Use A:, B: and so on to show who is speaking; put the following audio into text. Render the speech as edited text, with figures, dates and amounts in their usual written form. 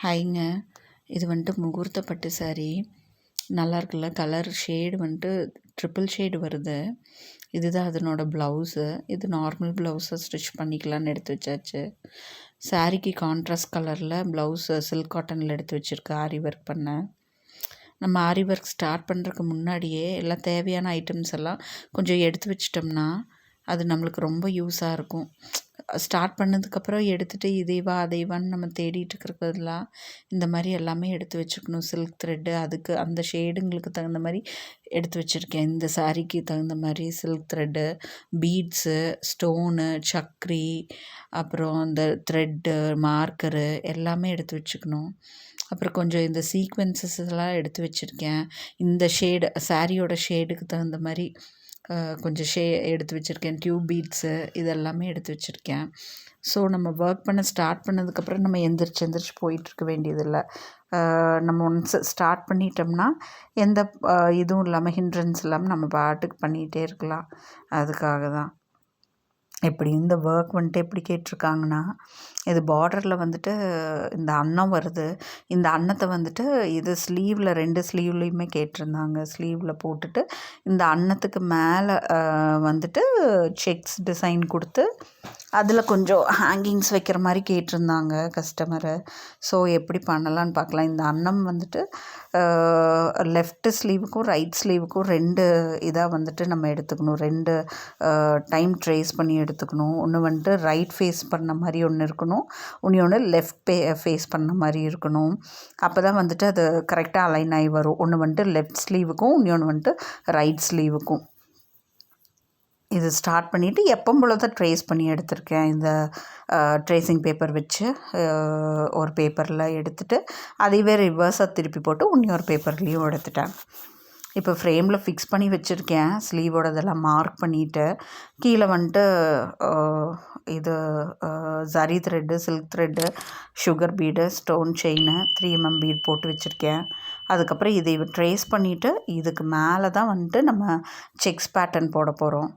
A: ஹாய்ங்க. இது வந்துட்டு முகூர்த்த பட்டு சாரீ. நல்லா இருக்குல்ல. கலர் ஷேடு வந்துட்டு ட்ரிபிள் ஷேடு வருது. இதுதான் அதனோட ப்ளவுஸு. இது நார்மல் ப்ளவுஸை ஸ்டிச் பண்ணிக்கலான்னு எடுத்து வச்சாச்சு. சாரீக்கு கான்ட்ராஸ்ட் கலரில் ப்ளவுஸு சில்க் காட்டனில் எடுத்து வச்சுருக்கு ஆரி ஒர்க் பண்ண. நம்ம ஆரி ஒர்க் ஸ்டார்ட் பண்ணுறதுக்கு முன்னாடியே எல்லாம் தேவையான ஐட்டம்ஸ் எல்லாம் கொஞ்சம் எடுத்து வச்சிட்டோம்னா அது நம்மளுக்கு ரொம்ப யூஸாக இருக்கும். ஸ்டார்ட் பண்ணதுக்கப்புறம் எடுத்துகிட்டு இதைவா அதைவான்னு நம்ம தேடிட்டு இருக்கிறதுலாம் இந்த மாதிரி எல்லாமே எடுத்து வச்சுக்கணும். சில்க் த்ரெட்டு அதுக்கு அந்த ஷேடுங்களுக்கு தகுந்த மாதிரி எடுத்து வச்சுருக்கேன். இந்த சாரீக்கு தகுந்த மாதிரி சில்க் த்ரெட்டு, பீட்ஸு, ஸ்டோனு, சக்ரி, அப்புறம் இந்த த்ரெட்டு, மார்க்கரு எல்லாமே எடுத்து வச்சுக்கணும். அப்புறம் கொஞ்சம் இந்த சீக்வென்சஸ் எல்லாம் எடுத்து வச்சுருக்கேன். இந்த ஷேடு சாரியோட ஷேடுக்கு தகுந்த மாதிரி கொஞ்சம் எடுத்து வச்சுருக்கேன். டியூப் பீட்ஸு இதெல்லாமே எடுத்து வச்சுருக்கேன். ஸோ நம்ம ஒர்க் பண்ண ஸ்டார்ட் பண்ணதுக்கப்புறம் நம்ம எந்திரிச்சு போயிட்டுருக்க வேண்டியதில்லை. நம்ம ஒன்ஸ் ஸ்டார்ட் பண்ணிட்டோம்னா எந்த இதுவும் இல்லாமல் ஹிண்ட்ரன்ஸ் இல்லாமல் நம்ம பாட்டுக்கு பண்ணிகிட்டே இருக்கலாம். அதுக்காக தான். இப்படி இந்த ஒர்க் வந்துட்டு எப்படி கேட்டிருக்காங்கன்னா, இது பார்டரில் வந்துட்டு இந்த அன்னம் வருது. இந்த அன்னத்தை வந்துட்டு இது ஸ்லீவில் 2 ஸ்லீவ்லேயுமே கேட்டிருந்தாங்க. ஸ்லீவில் போட்டுட்டு இந்த அன்னத்துக்கு மேலே வந்துட்டு செக்ஸ் டிசைன் கொடுத்து அதில் கொஞ்சம் ஹேங்கிங்ஸ் வைக்கிற மாதிரி கேட்டிருந்தாங்க கஸ்டமரு. ஸோ எப்படி பண்ணலான்னு பார்க்கலாம். இந்த அன்னம் வந்துட்டு லெஃப்ட் ஸ்லீவுக்கும் ரைட் ஸ்லீவுக்கும் 2 இதாக வந்துட்டு நம்ம எடுத்துக்கணும். 2 டைம் ட்ரேஸ் பண்ணி எடுத்துக்கணும். ஒன்று வந்துட்டு ரைட் ஃபேஸ் பண்ண மாதிரி ஒன்று இருக்கணும். ஒன்று லெஃப்ட் ஃபேஸ் பண்ண மாதிரி இருக்கணும். அப்போ தான் வந்துட்டு அது கரெக்டாக அலைன் ஆகி வரும். ஒன்று வந்துட்டு லெஃப்ட் ஸ்லீவுக்கும் இன்னொன்று வந்துட்டு ரைட் ஸ்லீவுக்கும். இது ஸ்டார்ட் பண்ணிவிட்டு எப்பவும் போல தான் ட்ரேஸ் பண்ணி எடுத்திருக்கேன். இந்த ட்ரேசிங் பேப்பர் வச்சு ஒரு பேப்பரில் எடுத்துகிட்டு அதைவே ரிவர்ஸாக திருப்பி போட்டு இன்னொரு பேப்பர்லேயும் எடுத்துட்டேன். இப்போ ஃப்ரேமில் ஃபிக்ஸ் பண்ணி வச்சுருக்கேன். ஸ்லீவோட இதெல்லாம் மார்க் பண்ணிவிட்டு கீழே வந்துட்டு இது zari thread, silk thread, sugar bead, stone chain, 3mm bead போட்டு வச்சுருக்கேன். அதுக்கப்புறம் இதை ட்ரேஸ் பண்ணிவிட்டு இதுக்கு மேலே தான் வந்துட்டு நம்ம செக்ஸ் பேட்டர்ன் போட போகிறோம்.